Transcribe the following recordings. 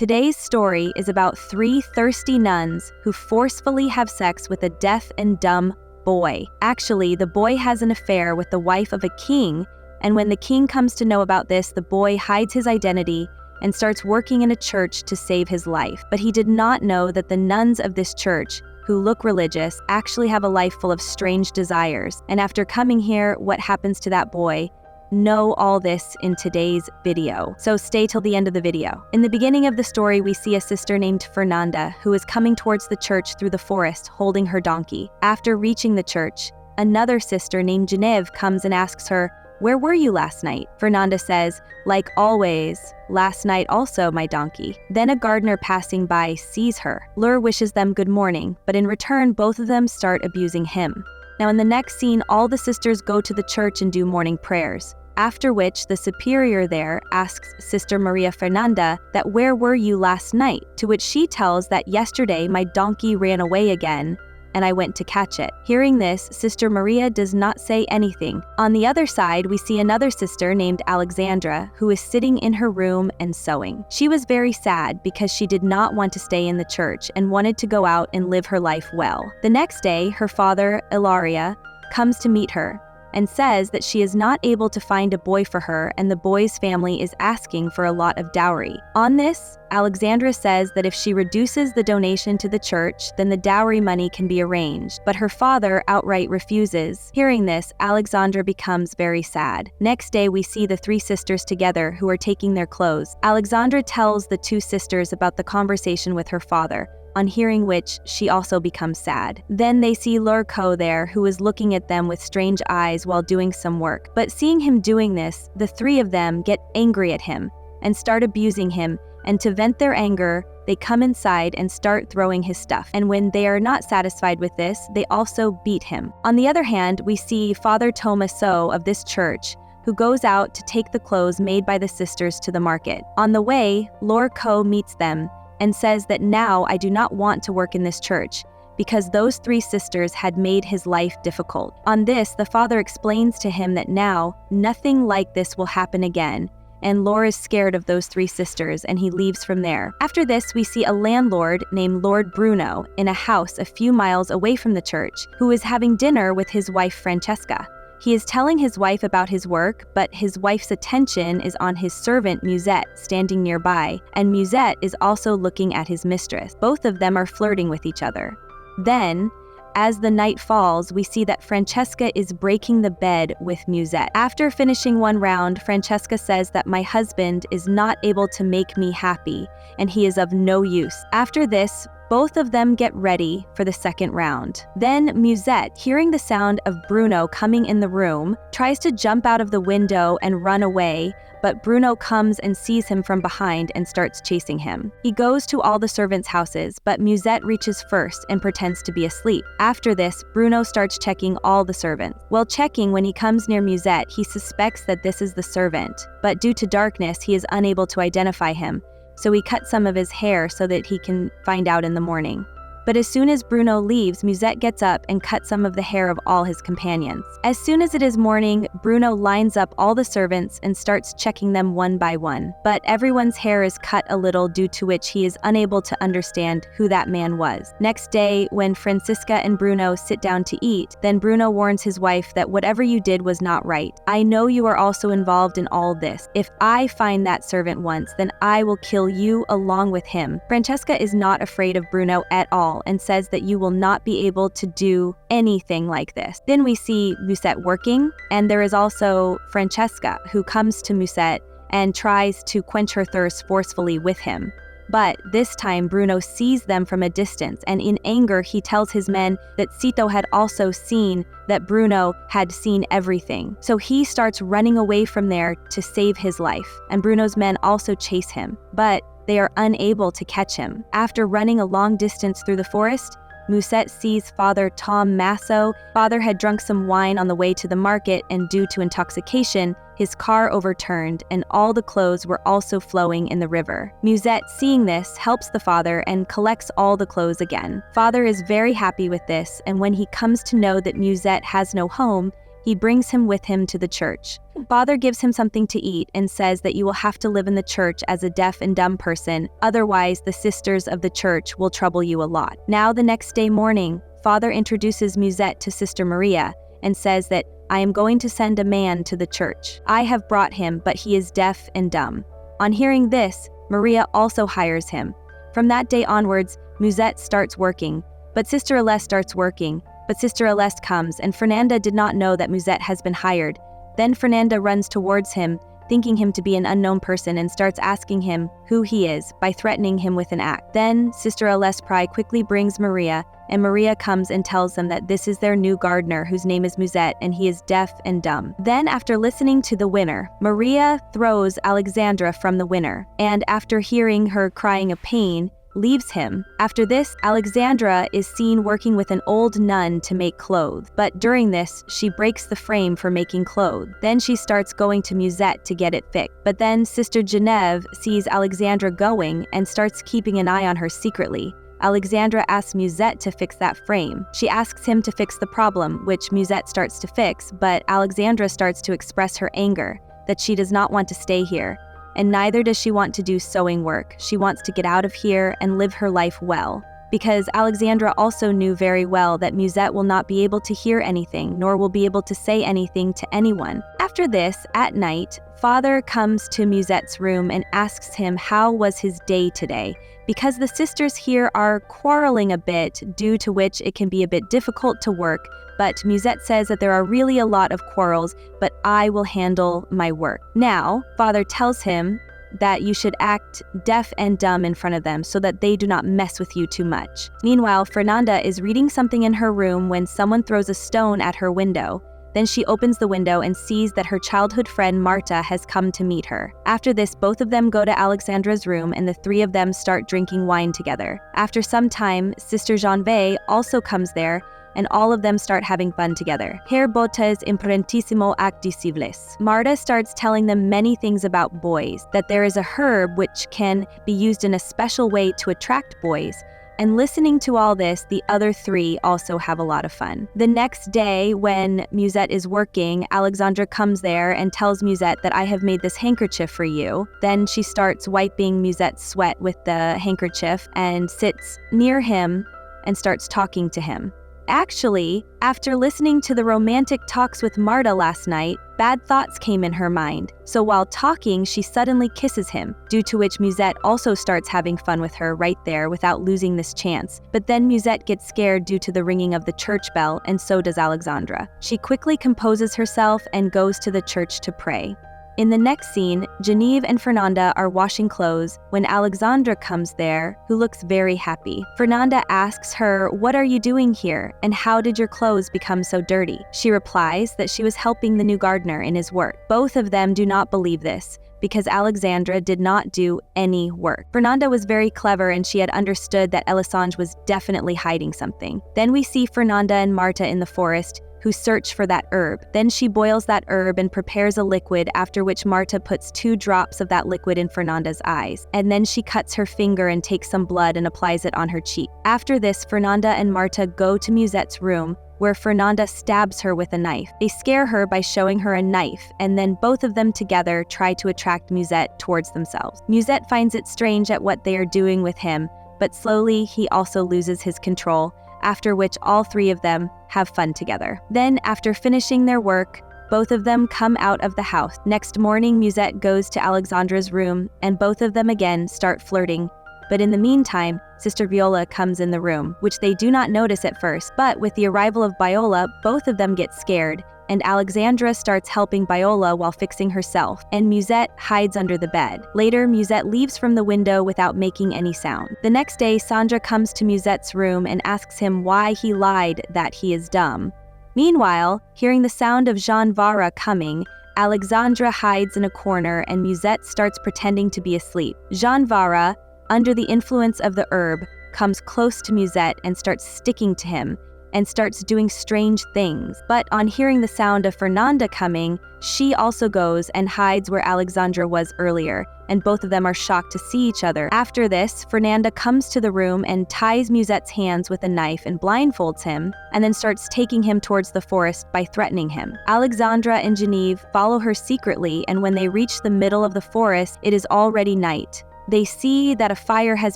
Today's story is about 3 thirsty nuns who forcefully have sex with a deaf and dumb boy. Actually, the boy has an affair with the wife of a king, and when the king comes to know about this, the boy hides his identity and starts working in a church to save his life. But he did not know that the nuns of this church, who look religious, actually have a life full of strange desires. And after coming here, what happens to that boy? Know all this in today's video, so stay till the end of the video. In the beginning of the story, we see a sister named Fernanda who is coming towards the church through the forest holding her donkey. After reaching the church, another sister named Genevra comes and asks her, "Where were you last night?" Fernanda says, "Like always, last night also, my donkey." Then a gardener passing by sees her. Lur wishes them good morning, but in return, both of them start abusing him. Now in the next scene, all the sisters go to the church and do morning prayers. After which, the superior there asks Sister Maria Fernanda that where were you last night, to which she tells that yesterday my donkey ran away again, and I went to catch it. Hearing this, Sister Maria does not say anything. On the other side, we see another sister named Alessandra who is sitting in her room and sewing. She was very sad because she did not want to stay in the church and wanted to go out and live her life well. The next day, her father, Hilarity, comes to meet her and says that she is not able to find a boy for her and the boy's family is asking for a lot of dowry. On this, Alessandra says that if she reduces the donation to the church, then the dowry money can be arranged, but her father outright refuses. Hearing this, Alessandra becomes very sad. Next day, we see the 3 sisters together who are taking their clothes. Alessandra tells the 2 sisters about the conversation with her father, on hearing which she also becomes sad. Then they see Lurko there, who is looking at them with strange eyes while doing some work. But seeing him doing this, the 3 of them get angry at him and start abusing him, and to vent their anger, they come inside and start throwing his stuff. And when they are not satisfied with this, they also beat him. On the other hand, we see Father Tommaso of this church, who goes out to take the clothes made by the sisters to the market. On the way, Lurko meets them and says that now I do not want to work in this church because those 3 sisters had made his life difficult. On this, the father explains to him that now nothing like this will happen again, and Lor is scared of those 3 sisters and he leaves from there. After this, we see a landlord named Lord Bruno in a house a few miles away from the church who is having dinner with his wife Francesca. He is telling his wife about his work, but his wife's attention is on his servant Musette standing nearby, and Musette is also looking at his mistress. Both of them are flirting with each other. Then, as the night falls, we see that Francesca is breaking the bed with Musette. After finishing one round, Francesca says that my husband is not able to make me happy, and he is of no use. After this, both of them get ready for the second round. Then Musette, hearing the sound of Bruno coming in the room, tries to jump out of the window and run away, but Bruno comes and sees him from behind and starts chasing him. He goes to all the servants' houses, but Musette reaches first and pretends to be asleep. After this, Bruno starts checking all the servants. While checking, when he comes near Musette, he suspects that this is the servant, but due to darkness, he is unable to identify him. So he cuts some of his hair so that he can find out in the morning. But as soon as Bruno leaves, Musette gets up and cuts some of the hair of all his companions. As soon as it is morning, Bruno lines up all the servants and starts checking them one by one. But everyone's hair is cut a little, due to which he is unable to understand who that man was. Next day, when Francisca and Bruno sit down to eat, then Bruno warns his wife that whatever you did was not right. I know you are also involved in all this. If I find that servant once, then I will kill you along with him. Francesca is not afraid of Bruno at all and says that you will not be able to do anything like this. Then we see Musette working, and there is also Francesca, who comes to Musette and tries to quench her thirst forcefully with him. But this time Bruno sees them from a distance, and in anger he tells his men that Cito had also seen that Bruno had seen everything. So he starts running away from there to save his life, and Bruno's men also chase him, but they are unable to catch him. After running a long distance through the forest, Musette sees Father Tom Masso. Father had drunk some wine on the way to the market, and due to intoxication, his car overturned and all the clothes were also flowing in the river. Musette, seeing this, helps the father and collects all the clothes again. Father is very happy with this, and when he comes to know that Musette has no home, he brings him with him to the church. Father gives him something to eat and says that you will have to live in the church as a deaf and dumb person, otherwise the sisters of the church will trouble you a lot. Now the next day morning, Father introduces Musette to Sister Maria and says that I am going to send a man to the church. I have brought him, but he is deaf and dumb. On hearing this, Maria also hires him. From that day onwards, Musette starts working, but Sister Alesse starts working. But Sister Alesse comes, and Fernanda did not know that Musette has been hired. Then Fernanda runs towards him, thinking him to be an unknown person, and starts asking him who he is by threatening him with an axe. Then Sister Alesse Pry quickly brings Maria, and Maria comes and tells them that this is their new gardener, whose name is Musette, and he is deaf and dumb. Then, after listening to the winner, Maria throws Alessandra from the winner, and after hearing her crying of pain, leaves him. After this, Alessandra is seen working with an old nun to make clothes, but during this, she breaks the frame for making clothes. Then she starts going to Musette to get it fixed. But then Sister Genevra sees Alessandra going and starts keeping an eye on her secretly. Alessandra asks Musette to fix that frame. She asks him to fix the problem, which Musette starts to fix, but Alessandra starts to express her anger, that she does not want to stay here. And neither does she want to do sewing work. She wants to get out of here and live her life well. Because Alessandra also knew very well that Musette will not be able to hear anything, nor will be able to say anything to anyone. After this, at night, Father comes to Musette's room and asks him how was his day today, because the sisters here are quarreling a bit, due to which it can be a bit difficult to work, but Musette says that there are really a lot of quarrels, but I will handle my work. Now, Father tells him that you should act deaf and dumb in front of them so that they do not mess with you too much. Meanwhile, Fernanda is reading something in her room when someone throws a stone at her window. Then she opens the window and sees that her childhood friend Marta has come to meet her. After this, both of them go to Alessandra's room and the three of them start drinking wine together. After some time, Sister Genevra also comes there, and all of them start having fun together. Her botes imprentissimo ac disciples. Marta starts telling them many things about boys, that there is a herb which can be used in a special way to attract boys, and listening to all this, the other three also have a lot of fun. The next day, when Musette is working, Alessandra comes there and tells Musette that I have made this handkerchief for you. Then she starts wiping Musette's sweat with the handkerchief and sits near him and starts talking to him. Actually, after listening to the romantic talks with Marta last night, bad thoughts came in her mind. So while talking, she suddenly kisses him, due to which Musette also starts having fun with her right there without losing this chance. But then Musette gets scared due to the ringing of the church bell, and so does Alessandra. She quickly composes herself and goes to the church to pray. In the next scene, Genevra and Fernanda are washing clothes when Alessandra comes there, who looks very happy. Fernanda asks her, "What are you doing here, and how did your clothes become so dirty?" She replies that she was helping the new gardener in his work. Both of them do not believe this, because Alessandra did not do any work. Fernanda was very clever and she had understood that Alessandra was definitely hiding something. Then we see Fernanda and Marta in the forest, who search for that herb. Then she boils that herb and prepares a liquid, after which Marta puts 2 drops of that liquid in Fernanda's eyes. And then she cuts her finger and takes some blood and applies it on her cheek. After this, Fernanda and Marta go to Musette's room, where Fernanda stabs her with a knife. They scare her by showing her a knife, and then both of them together try to attract Musette towards themselves. Musette finds it strange at what they are doing with him, but slowly he also loses his control, after which all 3 of them have fun together. Then, after finishing their work, both of them come out of the house. Next morning, Musette goes to Alessandra's room, and both of them again start flirting. But in the meantime, Sister Viola comes in the room, which they do not notice at first. But with the arrival of Viola, both of them get scared, and Alessandra starts helping Viola while fixing herself, and Musette hides under the bed. Later, Musette leaves from the window without making any sound. The next day, Sandra comes to Musette's room and asks him why he lied that he is dumb. Meanwhile, hearing the sound of Genevra coming, Alessandra hides in a corner and Musette starts pretending to be asleep. Genevra, under the influence of the herb, comes close to Musette and starts sticking to him, and starts doing strange things. But on hearing the sound of Fernanda coming, she also goes and hides where Alessandra was earlier, and both of them are shocked to see each other. After this, Fernanda comes to the room and ties Musette's hands with a knife and blindfolds him, and then starts taking him towards the forest by threatening him. Alessandra and Genevra follow her secretly, and when they reach the middle of the forest, it is already night. They see that a fire has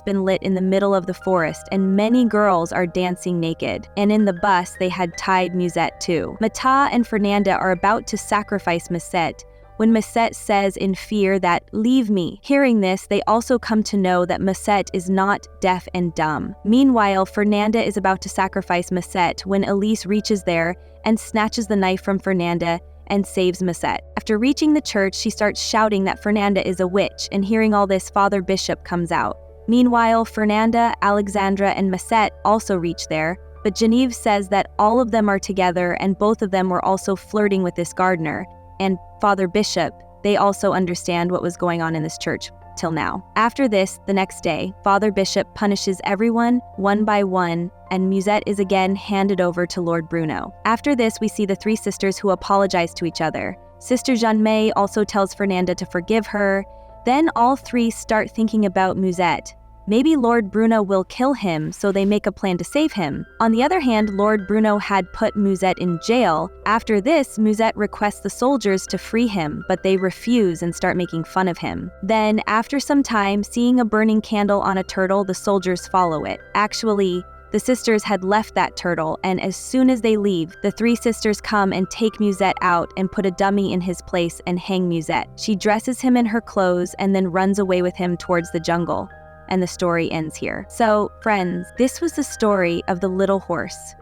been lit in the middle of the forest, and many girls are dancing naked. And in the bus, they had tied Musette too. Mata and Fernanda are about to sacrifice Massetto when Massetto says in fear that, "Leave me." Hearing this, they also come to know that Massetto is not deaf and dumb. Meanwhile, Fernanda is about to sacrifice Massetto when Elise reaches there and snatches the knife from Fernanda and saves Massetto. After reaching the church, she starts shouting that Fernanda is a witch, and hearing all this, Father Bishop comes out. Meanwhile, Fernanda, Alessandra, and Massetto also reach there, but Genevra says that all of them are together and both of them were also flirting with this gardener. And Father Bishop, they also understand what was going on in this church till now. After this, the next day, Father Bishop punishes everyone one by one, and Musette is again handed over to Lord Bruno. After this, we see the three sisters who apologize to each other. Sister Genevra also tells Fernanda to forgive her. Then all three start thinking about Musette. Maybe Lord Bruno will kill him, so they make a plan to save him. On the other hand, Lord Bruno had put Musette in jail. After this, Musette requests the soldiers to free him, but they refuse and start making fun of him. Then, after some time, seeing a burning candle on a turtle, the soldiers follow it. Actually, the sisters had left that turtle, and as soon as they leave, the three sisters come and take Musette out and put a dummy in his place and hang Musette. She dresses him in her clothes and then runs away with him towards the jungle. And the story ends here. So, friends, this was the story of the little horse.